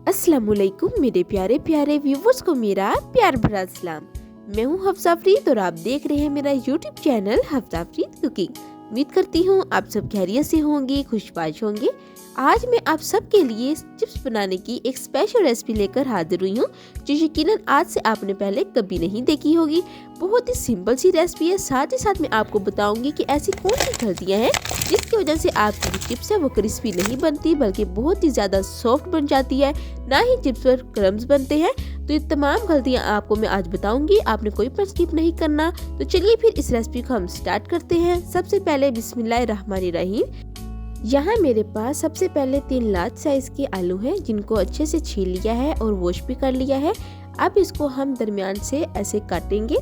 अस्सलामुअलैकुम मेरे प्यारे प्यारे व्यूवर्स को मेरा प्यार भरा सलाम। मैं हूँ हफ्सा फरीद और आप देख रहे हैं मेरा YouTube channel Hafsa Farid cooking. उम्मीद करती हूँ आप सब खैरियत से होंगे, खुशबाश होंगे। आज मैं आप सबके लिए चिप्स बनाने की एक स्पेशल रेसिपी लेकर हाजिर हुई हूँ, जो यकीनन आज से आपने पहले कभी नहीं देखी होगी। बहुत ही सिंपल सी रेसिपी है। साथ ही साथ मैं आपको बताऊंगी कि ऐसी कौन सी गलतियाँ हैं जिसकी वजह से आपकी जो चिप्स है वो क्रिस्पी नहीं बनती बल्कि बहुत ही ज़्यादा सॉफ्ट बन जाती है, ना ही चिप्स पर क्रम्स बनते हैं। तो ये तमाम गलतियाँ आपको मैं आज बताऊंगी, आपने कोई पर स्किप नहीं करना। तो चलिए फिर इस रेसिपी को हम स्टार्ट करते हैं। सबसे पहले बिस्मिल्लाहिर्रहमानिर्रहीम। यहाँ मेरे पास सबसे पहले 3 लार्ज साइज के आलू हैं, जिनको अच्छे से छील लिया है और वॉश भी कर लिया है। अब इसको हम दरमियान से ऐसे काटेंगे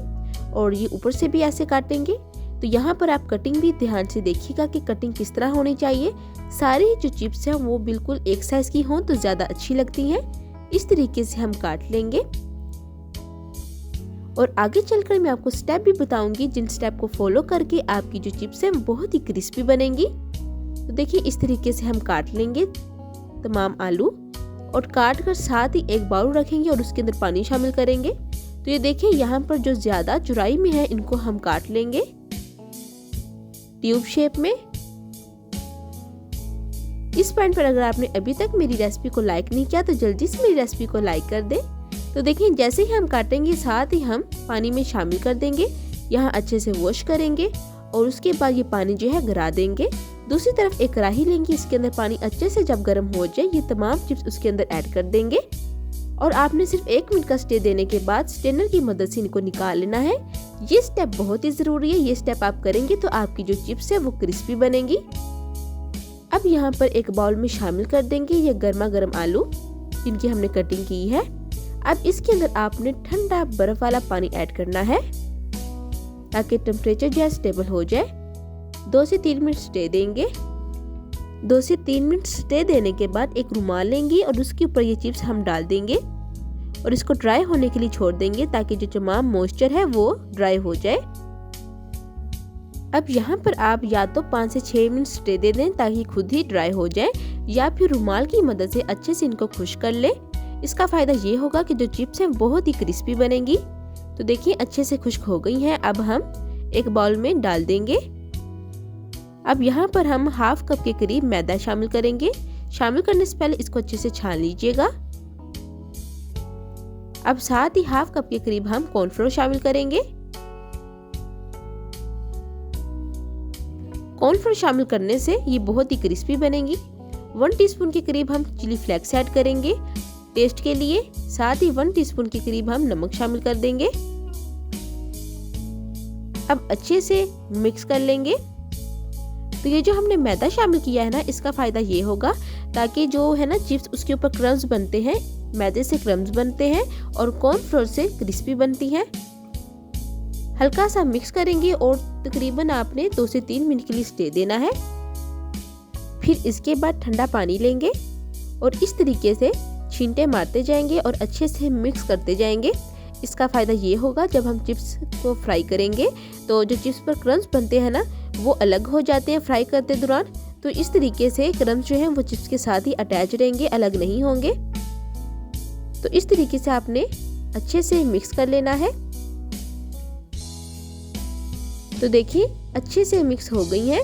और ये ऊपर से भी ऐसे काटेंगे। तो यहाँ पर आप कटिंग भी ध्यान से देखिएगा कि कटिंग किस तरह होनी चाहिए। सारी जो चिप्स हैं वो बिल्कुल एक साइज की हों तो ज़्यादा अच्छी लगती हैं। इस तरीके से हम काट लेंगे और आगे चलकर मैं आपको स्टेप भी बताऊंगी, जिन स्टेप को फॉलो करके आपकी जो चिप्स हैं बहुत ही क्रिस्पी बनेंगी। तो देखिए इस तरीके से हम काट लेंगे तमाम आलू और काट कर साथ ही एक बाउल रखेंगे और उसके अंदर पानी शामिल करेंगे। तो ये देखिए यहाँ पर जो ज़्यादा चौड़ाई में है इनको हम काट लेंगे ट्यूब शेप में। इस पॉइंट पर अगर आपने अभी तक मेरी रेसिपी को लाइक नहीं किया तो जल्दी से मेरी रेसिपी को लाइक कर दें। तो देखिए जैसे ही हम काटेंगे साथ ही हम पानी में शामिल कर देंगे, यहाँ अच्छे से वॉश करेंगे और उसके बाद ये पानी जो है गिरा देंगे। दूसरी तरफ एक कढ़ाई लेंगे, इसके अंदर पानी अच्छे से जब गर्म हो जाए ये तमाम चिप्स उसके अंदर ऐड कर देंगे और आपने सिर्फ 1 मिनट का स्टे देने के बाद स्ट्रेनर की मदद से इनको निकाल लेना है। ये स्टेप बहुत ही जरूरी है। ये स्टेप आप करेंगे तो आपकी जो चिप्स है वो क्रिस्पी बनेंगी। अब यहाँ पर एक बाउल में शामिल कर देंगे ये गर्मा गर्म आलू जिनकी हमने कटिंग की है। अब इसके अंदर आपने ठंडा बर्फ वाला पानी ऐड करना है ताकि टेम्परेचर जो है स्टेबल हो जाए। 2 से 3 मिनट स्टे देंगे। 2 से 3 मिनट स्टे देने के बाद एक रुमाल लेंगे और उसके ऊपर ये चिप्स हम डाल देंगे और इसको ड्राई होने के लिए छोड़ देंगे ताकि जो तमाम मॉइस्चर है वो ड्राई हो जाए। अब यहाँ पर आप या तो 5 से 6 मिनट स्टे दे दें ताकि खुद ही ड्राई हो जाए, या फिर रुमाल की मदद से अच्छे से इनको खुश्क कर ले। इसका फायदा ये होगा कि जो चिप्स हैं बहुत ही क्रिस्पी बनेंगी। तो देखिए अच्छे से खुश्क हो गई हैं। अब हम एक बाउल में डाल देंगे। अब यहाँ पर हम हाफ कप के करीब मैदा शामिल करेंगे। शामिल करने से पहले इसको अच्छे से छान लीजिएगा। अब साथ ही हाफ कप के करीब हम कॉर्नफ्लोर शामिल करेंगे। कॉर्नफ्लोर शामिल करने से ये बहुत ही क्रिस्पी बनेगी। 1 टीस्पून के करीब हम चिली फ्लेक्स ऐड करेंगे टेस्ट के लिए। साथ ही 1 टीस्पून के करीब हम नमक शामिल कर देंगे। अब अच्छे से मिक्स कर लेंगे। तो ये जो हमने मैदा शामिल किया है ना, इसका फायदा ये होगा ताकि जो है ना चिप्स उसके ऊपर क्रम्स बनते हैं, मैदे से क्रम्स बनते हैं और कॉर्नफ्लोर से क्रिस्पी बनती हैं। हल्का सा मिक्स करेंगे और तकरीबन आपने 2 से 3 मिनट के लिए स्टे देना है। फिर इसके बाद ठंडा पानी लेंगे और इस तरीके से छींटे मारते जाएंगे और अच्छे से मिक्स करते जाएंगे। इसका फायदा ये होगा जब हम चिप्स को फ्राई करेंगे तो जो चिप्स पर क्रम्स बनते हैं ना वो अलग हो जाते हैं फ्राई करते दौरान। तो इस तरीके से क्रम्स जो हैं वो चिप्स के साथ ही अटैच रहेंगे, अलग नहीं होंगे। तो इस तरीके से आपने अच्छे से मिक्स कर लेना है। तो देखिए अच्छे से मिक्स हो गई हैं।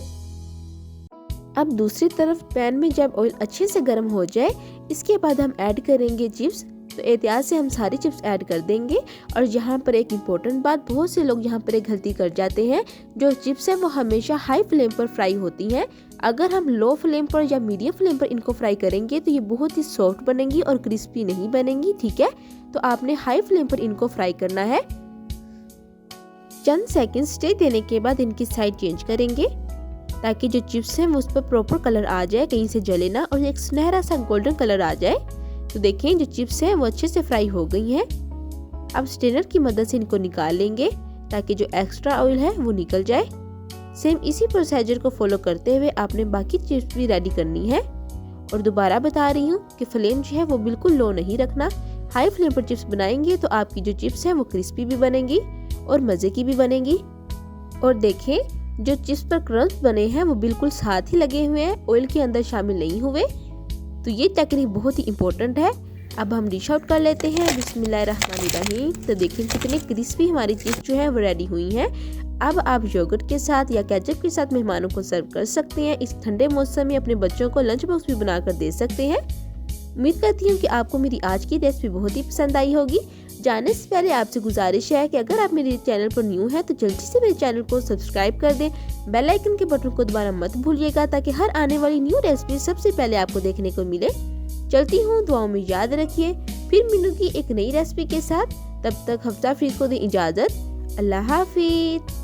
अब दूसरी तरफ पैन में जब ऑयल अच्छे से गर्म हो जाए इसके बाद हम ऐड करेंगे चिप्स। तो एहतियात से हम सारी चिप्स ऐड कर देंगे। और यहाँ पर एक इम्पोर्टेंट बात, बहुत से लोग यहाँ पर एक गलती कर जाते हैं। जो चिप्स है वो हमेशा हाई फ्लेम पर फ्राई होती हैं। अगर हम लो फ्लेम पर या मीडियम फ्लेम पर इनको फ्राई करेंगे तो ये बहुत ही सॉफ्ट बनेंगी और क्रिस्पी नहीं बनेंगी। ठीक है, तो आपने हाई फ्लेम पर इनको फ्राई करना है। चंद सेकंड स्टे देने के बाद इनकी साइड चेंज करेंगे ताकि जो चिप्स हैं वो उस पर प्रॉपर कलर आ जाए, कहीं से जले ना और एक सुनहरा सा गोल्डन कलर आ जाए। तो देखें जो चिप्स हैं वो अच्छे से फ्राई हो गई हैं। अब स्ट्रेनर की मदद से इनको निकाल लेंगे ताकि जो एक्स्ट्रा ऑयल है वो निकल जाए। सेम इसी प्रोसीजर को फॉलो करते हुए आपने बाकी चिप्स भी रेडी करनी है। और दोबारा बता रही हूँ कि फ्लेम जो है वो बिल्कुल लो नहीं रखना। हाई फ्लेम पर चिप्स बनाएंगे तो आपकी जो चिप्स हैं वो क्रिस्पी भी बनेंगी और मज़े की भी बनेंगी। और देखें जो चिप्स पर क्रम्स बने हैं वो बिल्कुल साथ ही लगे हुए हैं, ऑयल के अंदर शामिल नहीं हुए। तो ये टेक्निक बहुत ही इम्पोर्टेंट है। अब हम डिश आउट कर लेते हैं। बिस्मिल्लाहिर्रहमानिर्रहीम। तो देखिए कितने क्रिस्पी हमारी चिप्स जो है वो रेडी हुई हैं। अब आप योगर्ट के साथ या केचप के साथ मेहमानों को सर्व कर सकते हैं। इस ठंडे मौसम में अपने बच्चों को लंच बॉक्स भी बनाकर दे सकते हैं। उम्मीद करती हूँ कि आपको मेरी आज की रेसिपी बहुत ही पसंद आई होगी। जाने से पहले आपसे गुजारिश है कि अगर आप मेरे चैनल पर न्यू हैं तो जल्दी से मेरे चैनल को सब्सक्राइब कर दें। बेल आइकन के बटन को दबाना मत भूलिएगा ताकि हर आने वाली न्यू रेसिपी सबसे पहले आपको देखने को मिले। चलती हूँ, दुआओं में याद रखिए। फिर मिलूंगी एक नई रेसिपी के साथ। तब तक हफ्ता फरीद को दें इजाज़त। अल्लाह हाफिज़।